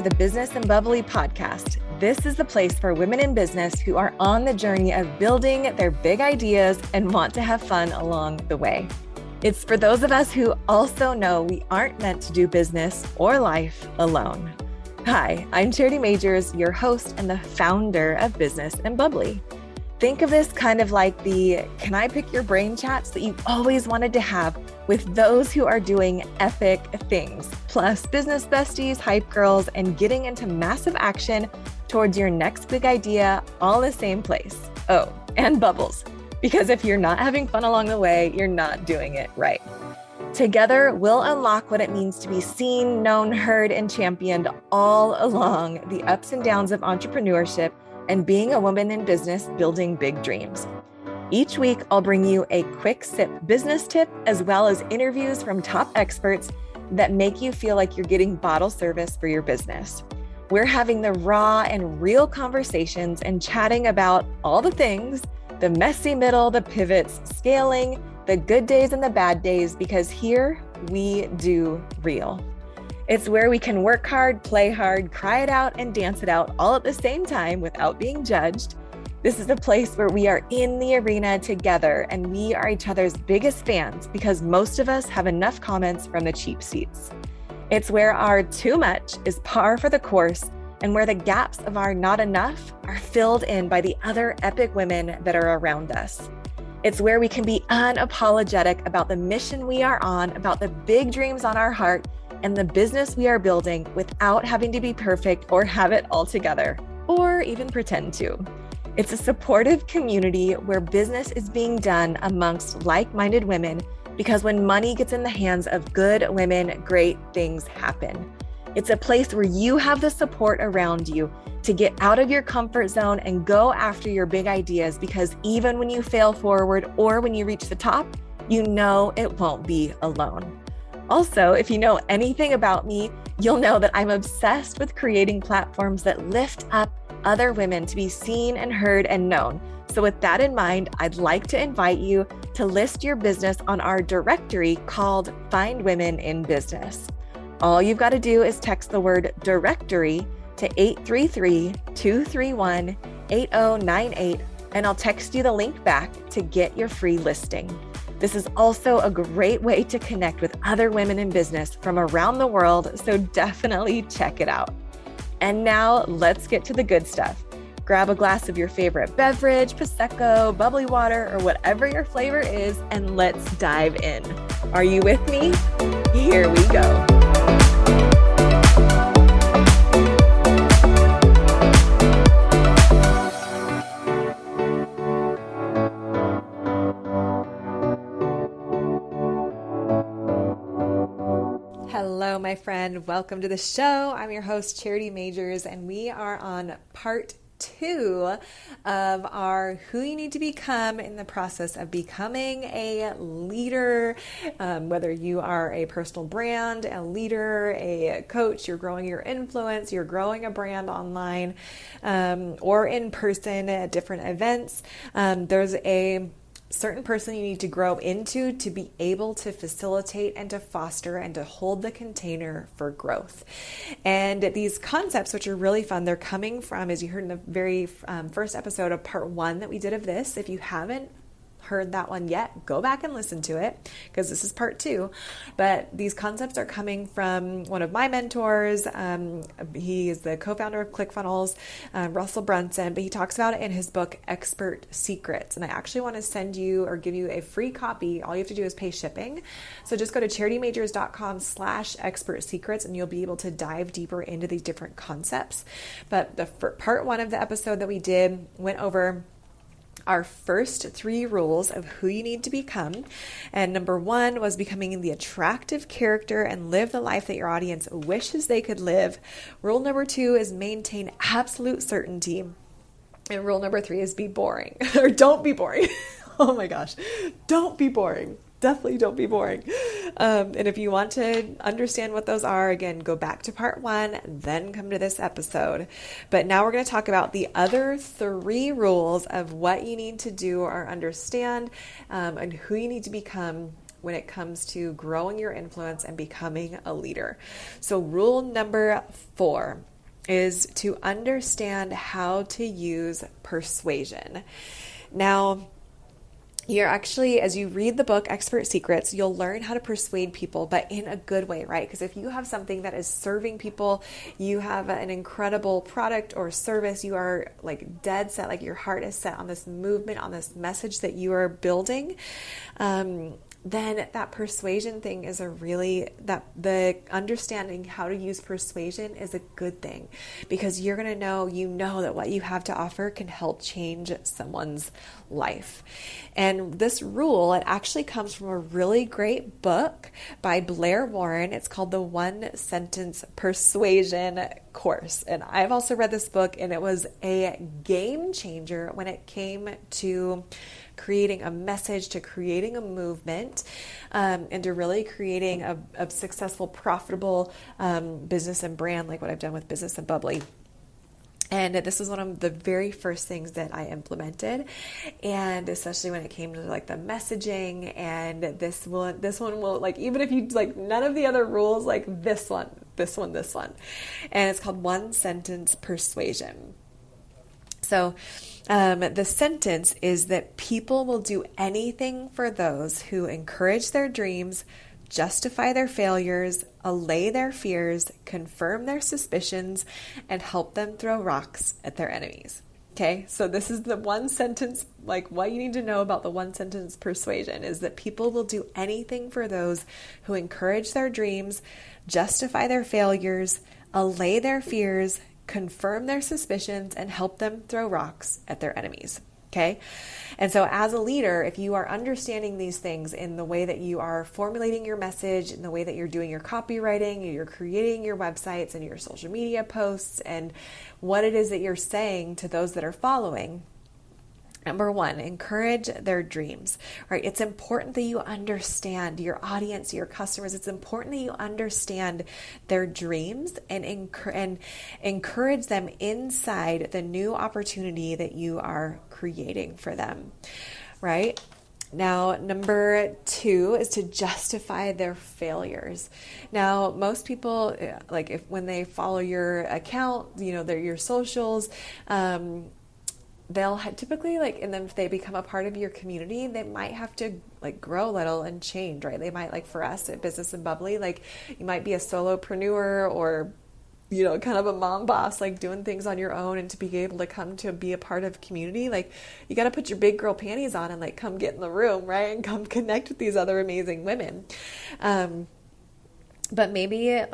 to the Business and Bubbly podcast. This is the place for women in business who are on the journey of building their big ideas and want to have fun along the way. It's for those of us who also know we aren't meant to do business or life alone. Hi, I'm Charity Majors, your host and the founder of Business and Bubbly. Think of this kind of like the can I pick your brain chats that you've always wanted to have with those who are doing epic things, plus business besties, hype girls, and getting into massive action towards your next big idea all in the same place. Oh, and bubbles, because if you're not having fun along the way, you're not doing it right. Together, we'll unlock what it means to be seen, known, heard, and championed all along the ups and downs of entrepreneurship and being a woman in business building big dreams. Each week, I'll bring you a quick sip business tip, as well as interviews from top experts that make you feel like you're getting bottle service for your business. We're having the raw and real conversations and chatting about all the things, the messy middle, the pivots, scaling, the good days and the bad days, because here we do real. It's where we can work hard, play hard, cry it out, and dance it out all at the same time without being judged. This is a place where we are in the arena together and we are each other's biggest fans because most of us have enough comments from the cheap seats. It's where our too much is par for the course and where the gaps of our not enough are filled in by the other epic women that are around us. It's where we can be unapologetic about the mission we are on, about the big dreams on our heart, and the business we are building without having to be perfect or have it all together, or even pretend to. It's a supportive community where business is being done amongst like-minded women, because when money gets in the hands of good women, great things happen. It's a place where you have the support around you to get out of your comfort zone and go after your big ideas, because even when you fail forward or when you reach the top, you know it won't be alone. Also, if you know anything about me, you'll know that I'm obsessed with creating platforms that lift up other women to be seen and heard and known. So with that in mind, I'd like to invite you to list your business on our directory called Find Women in Business. All you've got to do is text the word directory to 833-231-8098, and I'll text you the link back to get your free listing. This is also a great way to connect with other women in business from around the world, so definitely check it out. And now let's get to the good stuff. Grab a glass of your favorite beverage, Prosecco, bubbly water, or whatever your flavor is, and let's dive in. Are you with me? Here we go. Hello, my friend. Welcome to the show. I'm your host, Charity Majors, and we are on part 2 of our Who You Need to Become in the process of becoming a leader. Whether you are a personal brand, a leader, a coach, you're growing your influence, you're growing a brand online, or in person at different events, there's a certain person you need to grow into to be able to facilitate and to foster and to hold the container for growth. And these concepts, which are really fun, they're coming from, as you heard in the very first episode of part 1 that we did of this. If you haven't heard that one yet, go back and listen to it, because this is part 2. But these concepts are coming from one of my mentors. He is the co-founder of ClickFunnels, Russell Brunson, but he talks about it in his book, Expert Secrets. And I actually want to send you or give you a free copy. All you have to do is pay shipping. So just go to CharityMajors.com/expert secrets, and you'll be able to dive deeper into these different concepts. But the part 1 of the episode that we did went over our first 3 rules of who you need to become. And number 1 was becoming the attractive character and live the life that your audience wishes they could live. Rule number 2 is maintain absolute certainty. And rule number 3 is be boring or don't be boring. Oh my gosh. Don't be boring. Definitely don't be boring. And if you want to understand what those are, again, go back to part 1, then come to this episode. But now we're going to talk about the other 3 rules of what you need to do or understand, and who you need to become when it comes to growing your influence and becoming a leader. So rule number 4 is to understand how to use persuasion. Now, you're actually, as you read the book, Expert Secrets, you'll learn how to persuade people, but in a good way, right? Because if you have something that is serving people, you have an incredible product or service, you are like dead set, like your heart is set on this movement, on this message that you are building, then that persuasion thing is the understanding how to use persuasion is a good thing, because you're going to know that what you have to offer can help change someone's life. And this rule, it actually comes from a really great book by Blair Warren. It's called the One Sentence Persuasion Course. And I've also read this book, and it was a game changer when it came to creating a message, to creating a movement, and to really creating a successful, profitable business and brand, like what I've done with Business and Bubbly. And this was one of the very first things that I implemented, and especially when it came to like the messaging, and this one will, like, even if you like none of the other rules, like this one, and it's called One Sentence Persuasion. So the sentence is that people will do anything for those who encourage their dreams, justify their failures, allay their fears, confirm their suspicions, and help them throw rocks at their enemies. Okay, so this is the one sentence, like what you need to know about the one sentence persuasion is that people will do anything for those who encourage their dreams, justify their failures, allay their fears, confirm their suspicions, and help them throw rocks at their enemies. Okay. And so as a leader, if you are understanding these things in the way that you are formulating your message, in the way that you're doing your copywriting, you're creating your websites and your social media posts, and what it is that you're saying to those that are following, number one, encourage their dreams, right? It's important that you understand your audience, your customers. It's important that you understand their dreams and encourage them inside the new opportunity that you are creating for them, right? Now, number two is to justify their failures. Now, most people, like when they follow your account, your socials, they'll typically and then if they become a part of your community, they might have to grow a little and change, right? They might, for us at Business and Bubbly, you might be a solopreneur or, kind of a mom boss, doing things on your own, and to be able to come to be a part of community, you got to put your big girl panties on and come get in the room, right? And come connect with these other amazing women. But maybe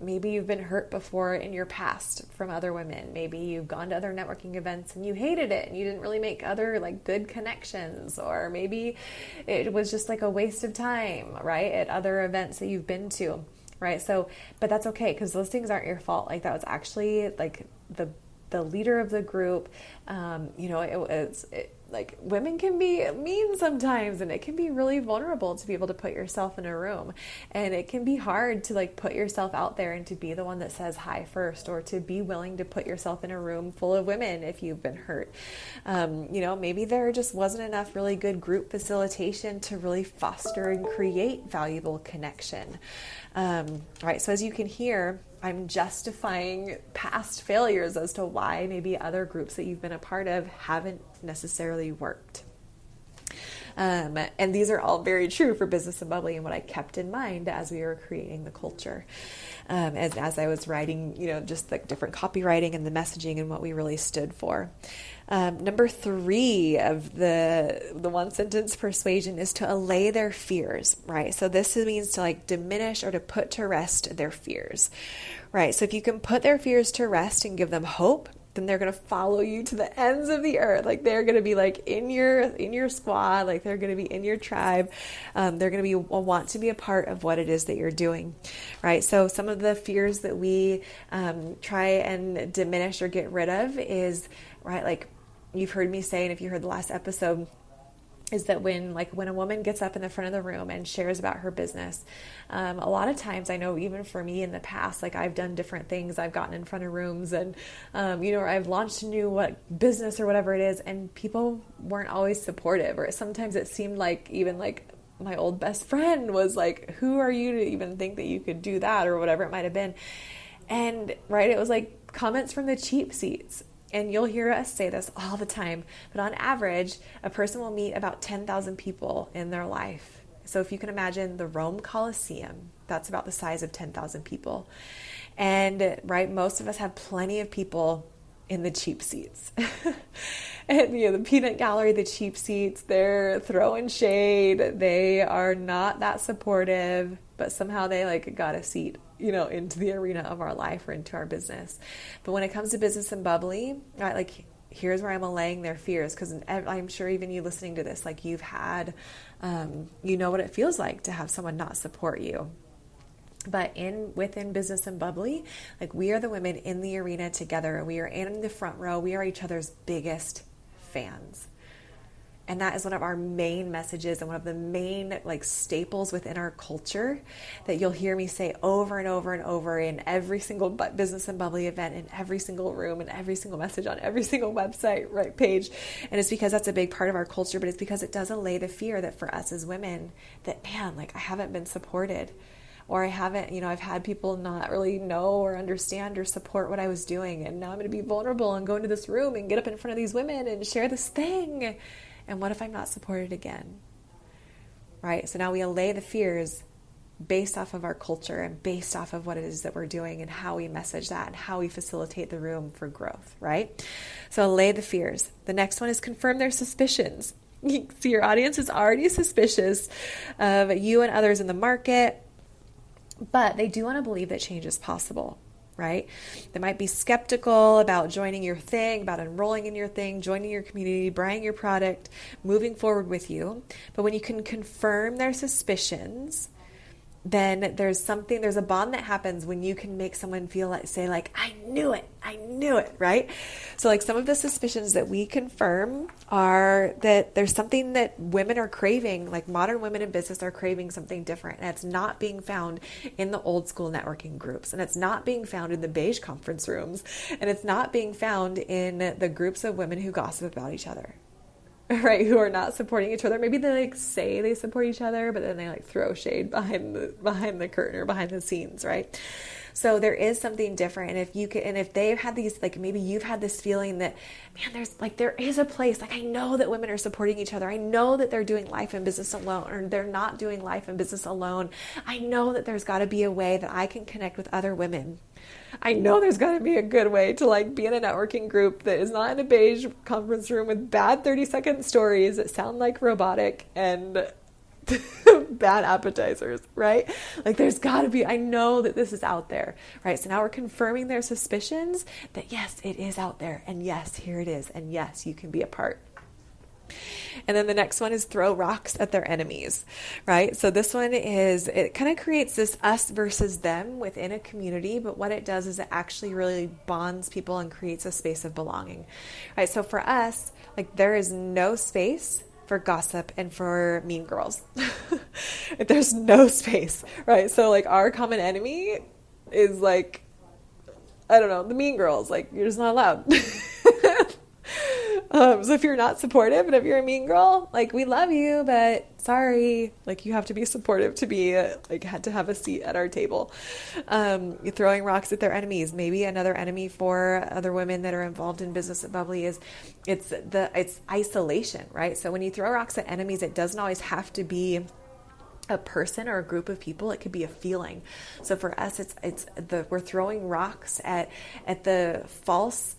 you've been hurt before in your past from other women. Maybe you've gone to other networking events and you hated it and you didn't really make other good connections, or maybe it was just a waste of time, right? At other events that you've been to, right? So, but that's okay, because those things aren't your fault. That was actually the leader of the group. Women can be mean sometimes, and it can be really vulnerable to be able to put yourself in a room, and it can be hard to put yourself out there and to be the one that says hi first, or to be willing to put yourself in a room full of women if you've been hurt. Maybe there just wasn't enough really good group facilitation to really foster and create valuable connection. Right. So as you can hear, I'm justifying past failures as to why maybe other groups that you've been a part of haven't necessarily worked. And these are all very true for Business and Bubbly, and what I kept in mind as we were creating the culture. As I was writing, just the different copywriting and the messaging and what we really stood for. Number three of the one sentence persuasion is to allay their fears, right? So this means to diminish or to put to rest their fears, right? So if you can put their fears to rest and give them hope, then they're going to follow you to the ends of the earth. They're going to be in your squad, they're going to be in your tribe. They're going to want to be a part of what it is that you're doing, right? So some of the fears that we try and diminish or get rid of is, right, you've heard me say, and if you heard the last episode, is that when a woman gets up in the front of the room and shares about her business, a lot of times, I know even for me in the past, I've done different things. I've gotten in front of rooms and, or I've launched a new business or whatever it is, and people weren't always supportive, or sometimes it seemed even my old best friend was who are you to even think that you could do that, or whatever it might have been. And right, it was like comments from the cheap seats. And you'll hear us say this all the time, but on average, a person will meet about 10,000 people in their life. So if you can imagine the Rome Colosseum, that's about the size of 10,000 people. And right, most of us have plenty of people in the cheap seats. And the peanut gallery, the cheap seats, they're throwing shade. They are not that supportive, but somehow they got a seat, into the arena of our life or into our business. But when it comes to Business and Bubbly, right, here's where I'm allaying their fears, because I'm sure even you listening to this, you've had, you know what it feels like to have someone not support you. But within Business and Bubbly, we are the women in the arena together. We are in the front row. We are each other's biggest fans. And that is one of our main messages and one of the main staples within our culture that you'll hear me say over and over and over in every single Business and Bubbly event, in every single room, in every single message on every single website, right, page. And it's because that's a big part of our culture, but it's because it does allay the fear that for us as women that, man, I haven't been supported. Or I haven't, I've had people not really know or understand or support what I was doing. And now I'm going to be vulnerable and go into this room and get up in front of these women and share this thing. And what if I'm not supported again? Right? So now we allay the fears based off of our culture and based off of what it is that we're doing and how we message that and how we facilitate the room for growth, right? So allay the fears. The next one is confirm their suspicions. You see, your audience is already suspicious of you and others in the market, but they do want to believe that change is possible, right? They might be skeptical about joining your thing, about enrolling in your thing, joining your community, buying your product, moving forward with you. But when you can confirm their suspicions, then there's a bond that happens when you can make someone feel I knew it, right? So some of the suspicions that we confirm are that there's something that women are craving, modern women in business are craving something different. And it's not being found in the old school networking groups. And it's not being found in the beige conference rooms. And it's not being found in the groups of women who gossip about each other. Right, who are not supporting each other. Maybe they say they support each other, but then they throw shade behind the curtain or behind the scenes, right? So there is something different. And if they've had these, maybe you've had this feeling that, man, there is a place, I know that women are supporting each other. I know that they're doing life and business alone, or they're not doing life and business alone. I know that there's got to be a way that I can connect with other women. I know there's got to be a good way to be in a networking group that is not in a beige conference room with bad 30-second stories that sound robotic and bad appetizers, right? There's got to be, I know that this is out there, right? So now we're confirming their suspicions that yes, it is out there, and yes, here it is, and yes, you can be a part. And then the next one is throw rocks at their enemies, right? So this one it kind of creates this us versus them within a community, but what it does is it actually really bonds people and creates a space of belonging, right? So for us, there is no space for gossip and for mean girls. There's no space, right? So our common enemy is I don't know, the mean girls, you're just not allowed. So if you're not supportive and if you're a mean girl, we love you, but sorry, you have to be supportive to be had to have a seat at our table. You're throwing rocks at their enemies. Maybe another enemy for other women that are involved in Business at Bubbly is it's isolation, right? So when you throw rocks at enemies, it doesn't always have to be a person or a group of people. It could be a feeling. So for us, we're throwing rocks at the false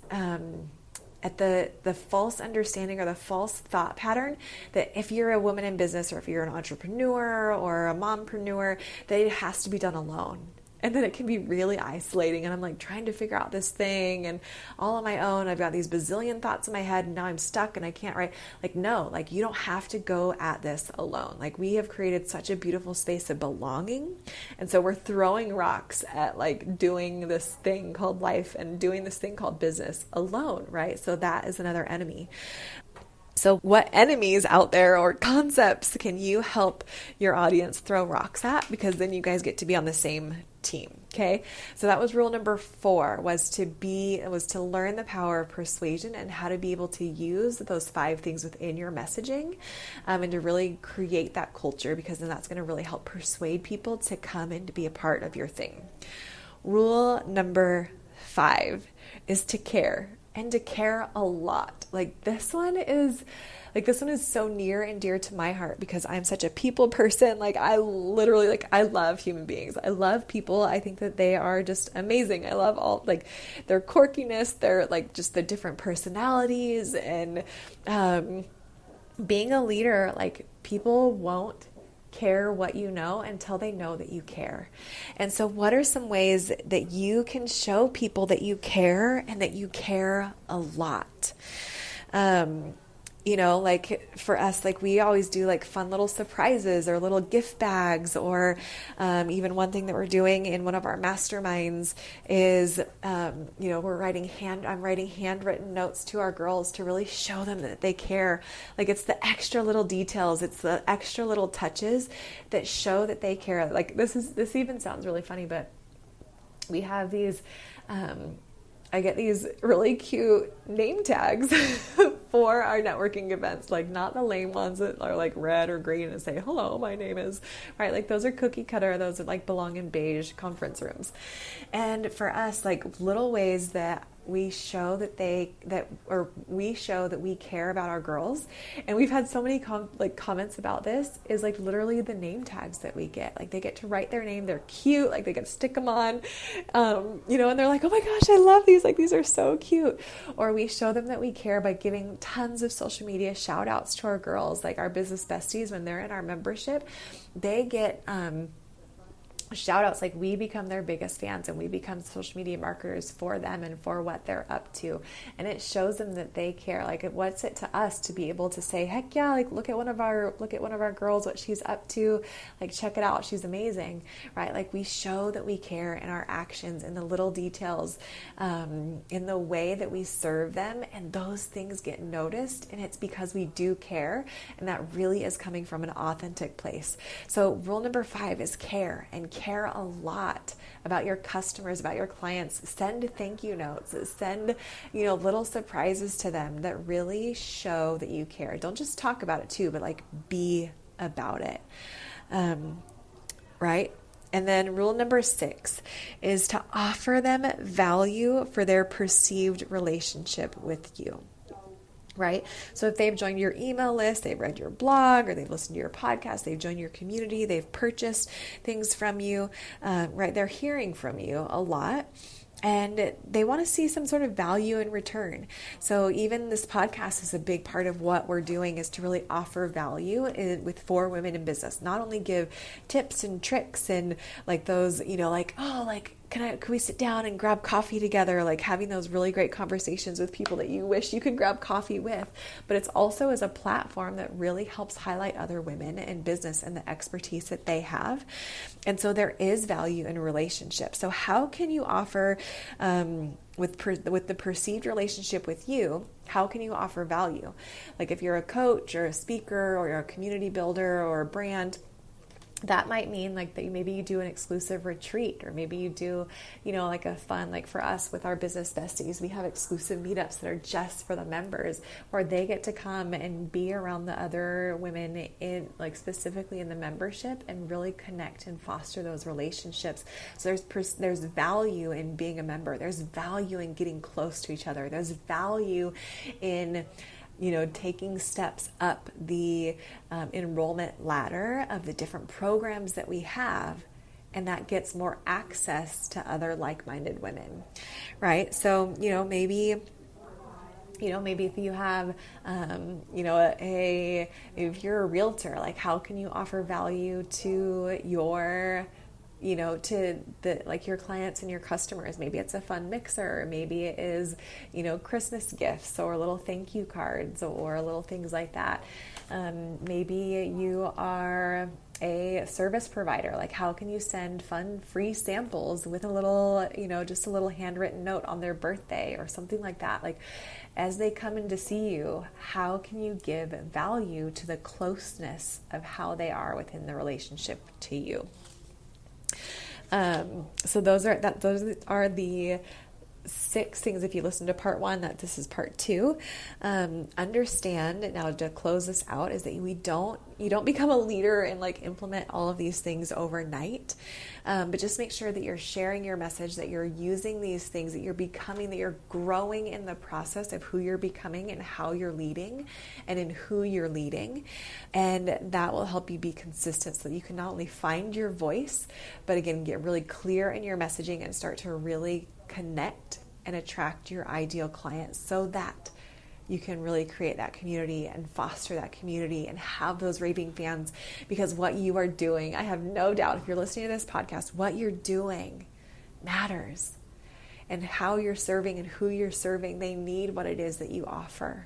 at the false understanding or the false thought pattern that if you're a woman in business or if you're an entrepreneur or a mompreneur, that it has to be done alone. And then it can be really isolating. And I'm trying to figure out this thing and all on my own. I've got these bazillion thoughts in my head and now I'm stuck and I can't write. No, you don't have to go at this alone. We have created such a beautiful space of belonging. And so we're throwing rocks at doing this thing called life and doing this thing called business alone, right? So that is another enemy. So what enemies out there or concepts can you help your audience throw rocks at? Because then you guys get to be on the same team. Okay. So that was rule number 4 was to learn the power of persuasion and how to be able to use those 5 things within your messaging, and to really create that culture, because then that's going to really help persuade people to come and to be a part of your thing. Rule number 5 is to care, and to care a lot. This one is so near and dear to my heart because I'm such a people person. I literally, I love human beings. I love people. I think that they are just amazing. I love all, their quirkiness, their, just the different personalities, and being a leader, people won't care what you know until they know that you care. And so what are some ways that you can show people that you care and that you care a lot? For us, we always do fun little surprises or little gift bags, or even one thing that we're doing in one of our masterminds is, I'm writing handwritten notes to our girls to really show them that they care. It's the extra little details. It's the extra little touches that show that they care. This even sounds really funny, but we have these, I get these really cute name tags for our networking events, not the lame ones that are red or green and say, hello, my name is, right? Those are cookie cutter. Those are belong in beige conference rooms. And for us, little ways that we show that we show that we care about our girls. And we've had so many comments about this is literally the name tags that we get. They get to write their name. They're cute. They get to stick them on, and they're like, oh my gosh, I love these. These are so cute. Or we show them that we care by giving tons of social media shout outs to our girls, our business besties. When they're in our membership, they get, shout outs, we become their biggest fans, and we become social media marketers for them and for what they're up to. And it shows them that they care. What's it to us to be able to say, heck yeah, look at one of our girls, what she's up to, check it out, she's amazing, right? We show that we care in our actions, in the little details, in the way that we serve them, and those things get noticed, and it's because we do care, and that really is coming from an authentic place. So rule number 5 is care, and care a lot about your customers, about your clients. Send thank you notes, send, little surprises to them that really show that you care. Don't just talk about it too, but be about it. Right? And then rule number 6 is to offer them value for their perceived relationship with you. Right? So if they've joined your email list, they've read your blog, or they've listened to your podcast, they've joined your community, they've purchased things from you, right? They're hearing from you a lot, and they want to see some sort of value in return. So even this podcast is a big part of what we're doing, is to really offer value for women in business. Not only give tips and tricks and those, can we sit down and grab coffee together, having those really great conversations with people that you wish you could grab coffee with, but it's also as a platform that really helps highlight other women in business and the expertise that they have. And so there is value in a relationship. So how can you offer, with the perceived relationship with you, how can you offer value? If you're a coach or a speaker or you're a community builder or a brand, that might mean that maybe you do an exclusive retreat, or maybe you do, a fun, for us with our business besties, we have exclusive meetups that are just for the members, where they get to come and be around the other women in, specifically in the membership, and really connect and foster those relationships. So there's value in being a member. There's value in getting close to each other. There's value in taking steps up the enrollment ladder of the different programs that we have, and that gets more access to other like-minded women, right? So, maybe if you have, if you're a realtor, how can you offer value to your to your clients and your customers? Maybe it's a fun mixer. Maybe it is, Christmas gifts or little thank you cards or little things like that. Maybe you are a service provider. How can you send fun free samples with a little, just a little handwritten note on their birthday or something like that? As they come in to see you, how can you give value to the closeness of how they are within the relationship to you? So those are the 6 things if you listen to part 1, that this is part 2. Understand now, to close this out, is that you don't become a leader and like implement all of these things overnight, but just make sure that you're sharing your message, that you're using these things, that you're becoming, that you're growing in the process of who you're becoming and how you're leading and in who you're leading. And that will help you be consistent so that you can not only find your voice, but again, get really clear in your messaging and start to really connect and attract your ideal clients so that you can really create that community and foster that community and have those raving fans. Because what you are doing, I have no doubt, if you're listening to this podcast, what you're doing matters. And how you're serving and who you're serving, they need what it is that you offer.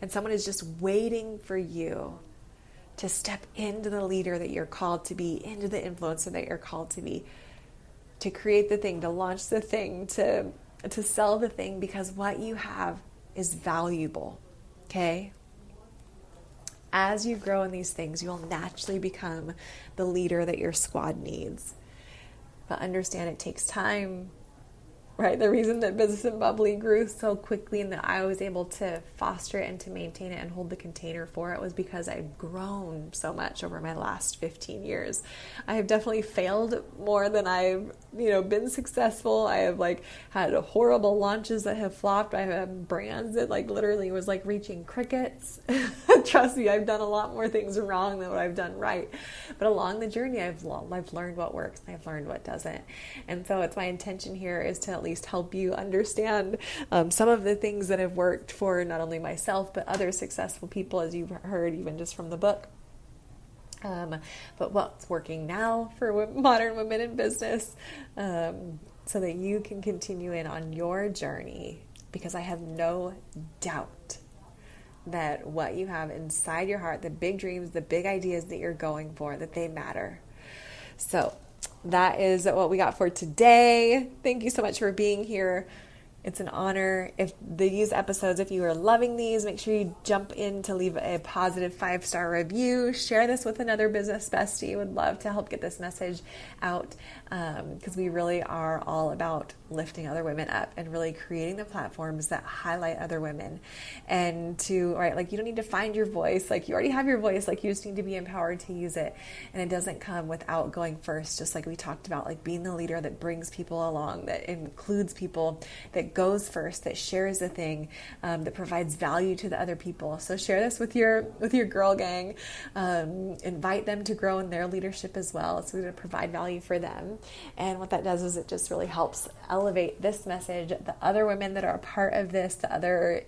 And someone is just waiting for you to step into the leader that you're called to be, into the influencer that you're called to be, to create the thing, to launch the thing, to sell the thing, because what you have is valuable, okay? As you grow in these things, you'll naturally become the leader that your squad needs. But understand it takes time, right? The reason that Business and Bubbly grew so quickly and that I was able to foster it and to maintain it and hold the container for it was because I've grown so much over my last 15 years. I have definitely failed more than I've, been successful. I have had horrible launches that have flopped. I have brands that literally was reaching crickets. Trust me, I've done a lot more things wrong than what I've done right. But along the journey, I've learned what works and I've learned what doesn't. And so it's my intention here is to at least help you understand some of the things that have worked for not only myself, but other successful people, as you've heard even just from the book. But what's working now for modern women in business, so that you can continue in on your journey, because I have no doubt that what you have inside your heart, the big dreams, the big ideas that you're going for, that they matter. So that is what we got for today. Thank you so much for being here. It's an honor. If you are loving these, make sure you jump in to leave a positive 5-star review. Share this with another business bestie. Would love to help get this message out, because we really are all about lifting other women up and really creating the platforms that highlight other women. And you don't need to find your voice. You already have your voice. You just need to be empowered to use it. And it doesn't come without going first, just like we talked about, being the leader that brings people along, that includes people, that goes first, that shares the thing, that provides value to the other people. So share this with your girl gang. Invite them to grow in their leadership as well. So we're going to provide value for them. And what that does is it just really helps elevate this message, the other women that are a part of this, the other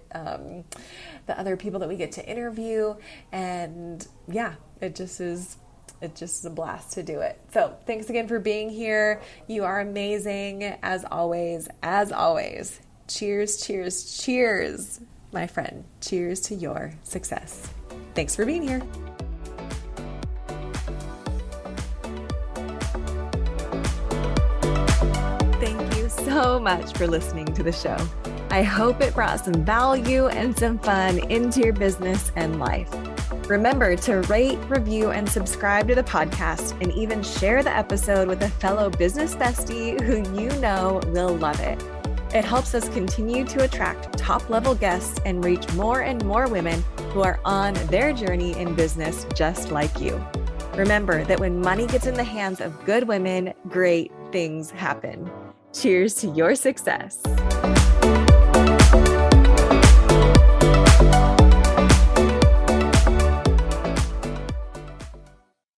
people that we get to interview. And yeah, it just is a blast to do it. So thanks again for being here. You are amazing as always. Cheers, cheers, cheers, my friend. Cheers to your success. Thanks for being here. Thank you so much for listening to the show. I hope it brought some value and some fun into your business and life. Remember to rate, review, and subscribe to the podcast, and even share the episode with a fellow business bestie who you know will love it. It helps us continue to attract top-level guests and reach more and more women who are on their journey in business just like you. Remember that when money gets in the hands of good women, great things happen. Cheers to your success.